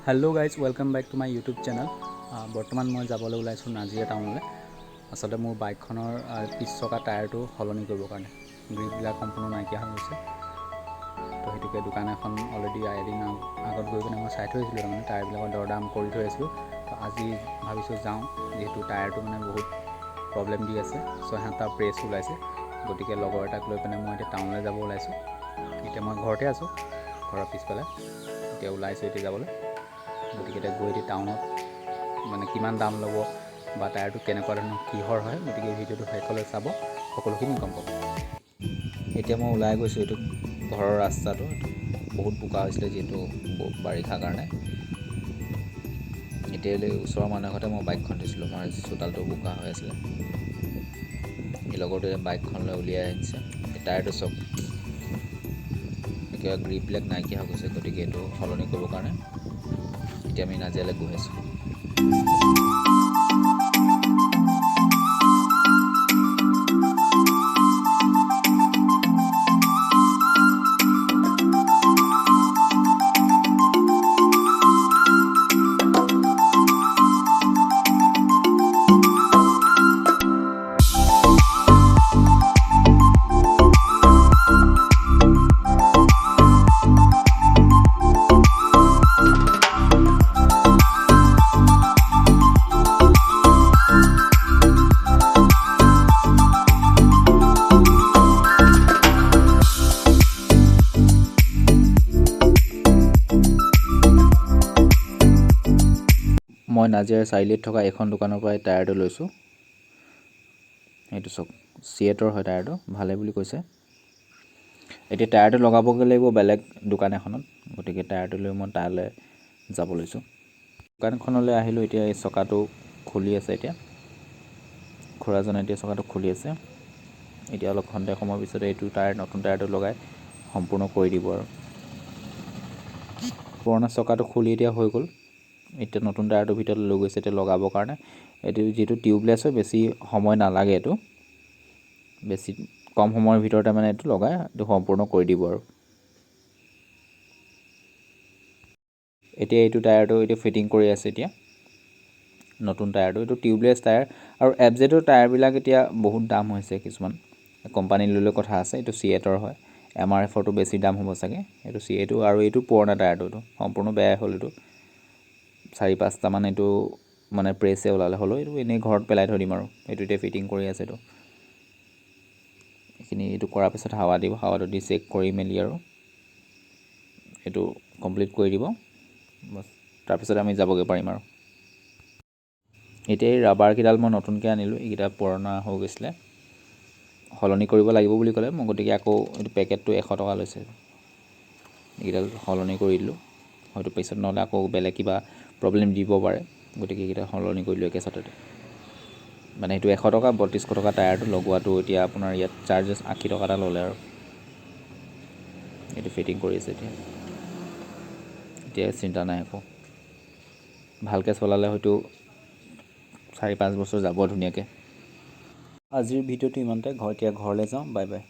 Hello' guys, welcome back to my YouTube channel. বৰ্তমান মই যাবলৈ ওলাইছোঁ নাজিৰা টাউনলৈ। আচলতে মোৰ বাইকখনৰ পিছ চকা টায়াৰটো সলনি কৰিবৰ কাৰণে গ্ৰিপবিলাক সম্পূৰ্ণ নাইকিয়া হৈ গৈছে। তো সেইটোকে দোকান এখন অলৰেডি এদিন আগত গৈ পিনে মই চাই থৈ আহিছিলোঁ, তাৰমানে টায়াৰবিলাকৰ দৰদাম কৰি থৈ আহিছিলোঁ। তো আজি ভাবিছোঁ যাওঁ, যিহেতু টায়াৰটো মানে বহুত প্ৰব্লেম দি আছে। 6-7টা প্ৰেছ ওলাইছে, গতিকে লগৰ এটাক লৈ পিনে মই এতিয়া টাউনলৈ যাব ওলাইছোঁ। এতিয়া মই ঘৰতে আছোঁ, ঘৰৰ পিছফালে। এতিয়া ওলাইছোঁ এতিয়া যাবলৈ। গতিকে এতিয়া গৈ এতিয়া টাউনত মানে কিমান দাম ল'ব বা টায়াৰটো কেনেকুৱা ধৰণৰ কিহৰ হয়, গতিকে ভিডিঅ'টো শেষলৈ চাব, সকলোখিনি গম পাব। এতিয়া মই ওলাই গৈছোঁ, এইটো ঘৰৰ ৰাস্তাটো বহুত বোকা হৈছিলে যিহেতু বাৰিষাৰ কাৰণে। এতিয়ালৈ ওচৰৰ মানুহ এঘৰতে মই বাইকখন থৈছিলোঁ, আমাৰ চোতালটো বোকা হৈ আছিলে। এই লগৰটোৱে বাইকখন লৈ উলিয়াই আনিছে। টায়াৰটো চাওক, কিবা গ্ৰিপবিলাক নাইকিয়া হৈ গৈছে, গতিকে এইটো সলনি কৰিবৰ কাৰণে এতিয়া আমি নাজিৰালৈ গৈ আছোঁ। মই নাজিৰাৰ চাৰিআলিত থকা এখন দোকানৰ পৰাই টায়াৰটো লৈছোঁ। এইটো চাওক, চিয়েটৰ হয় টায়াৰটো, ভালে বুলি কৈছে। এতিয়া টায়াৰটো লগাবগৈ লাগিব বেলেগ দোকান এখনত, গতিকে টায়াৰটো লৈ মই তালৈ যাব লৈছোঁ। দোকানখনলৈ আহিলোঁ। এতিয়া এই চকাটো খুলি আছে। এতিয়া খুৰাজনে এতিয়া চকাটো খুলি আছে। এতিয়া অলপ ঘণ্টা সময়ৰ পিছতে এইটো টায়াৰ, নতুন টায়াৰটো লগাই সম্পূৰ্ণ কৰি দিব আৰু। পুৰণা চকাটো খুলি এতিয়া হৈ গ'ল। এতিয়া নতুন টায়াৰটোৰ ভিতৰত লৈ গৈছে এতিয়া লগাবৰ কাৰণে। এইটো যিটো টিউবলেছ হয়, বেছি সময় নালাগে, এইটো বেছি কম সময়ৰ ভিতৰতে মানে এইটো লগাই এইটো সম্পূৰ্ণ কৰি দিব আৰু। এতিয়া এইটো টায়াৰটো এতিয়া ফিটিং কৰি আছে। এতিয়া নতুন টায়াৰটো, এইটো টিউবলেছ টায়াৰ আৰু এফজেডৰ টায়াৰবিলাক এতিয়া বহুত দাম হৈছে। কিছুমান কোম্পানী লৈ লৈ কথা আছে। এইটো চিয়েটৰ হয়, MRFৰটো বেছি দাম হ'ব চাগে। এইটো চিয়েটো আৰু এইটো পুৰণা টায়াৰটো, এইটো সম্পূৰ্ণ বেয়াই হ'ল। এইটো 4-5টামান এইটো মানে প্ৰেছে ওলালে, হ'লেও এইটো এনেই ঘৰত পেলাই থৈ দিম আৰু। এইটো এতিয়া ফিটিং কৰি আছে। এইটো কৰাৰ পিছত হাৱা দিব, হাৱাটো দি চেক কৰি মেলি আৰু এইটো কমপ্লিট কৰি দিব। বছ, তাৰপিছত আমি যাবগৈ পাৰিম আৰু। এতিয়া এই ৰাবাৰকেইডাল মই নতুনকৈ আনিলোঁ, এইকেইটা পুৰণা হৈ গৈছিলে, সলনি কৰিব লাগিব বুলি ক'লে। মই গতিকে আকৌ এইটো পেকেটটো 100 টকা লৈছে, এইকেইডাল সলনি কৰি দিলোঁ। হয়তো পিছত নহ'লে আকৌ বেলেগ কিবা প্ৰব্লেম দিব পাৰে, গতিকে এইকেইটা সলনি কৰি দিলোঁ একেচোটতে। মানে এইটো 100 টকা, 3200 টকা টায়াৰটো লগোৱাটো এতিয়া আপোনাৰ ইয়াত চাৰ্জেছ 80 টকা এটা ল'লে আৰু। এইটো ফিটিং কৰি আছে। এতিয়া চিন্তা নাই একো, ভালকৈ চলালে হয়তো 4-5 বছৰ যাব ধুনীয়াকৈ। আজিৰ ভিডিঅ'টো ইমানতে। এতিয়া ঘৰলৈ যাওঁ, বাই বাই।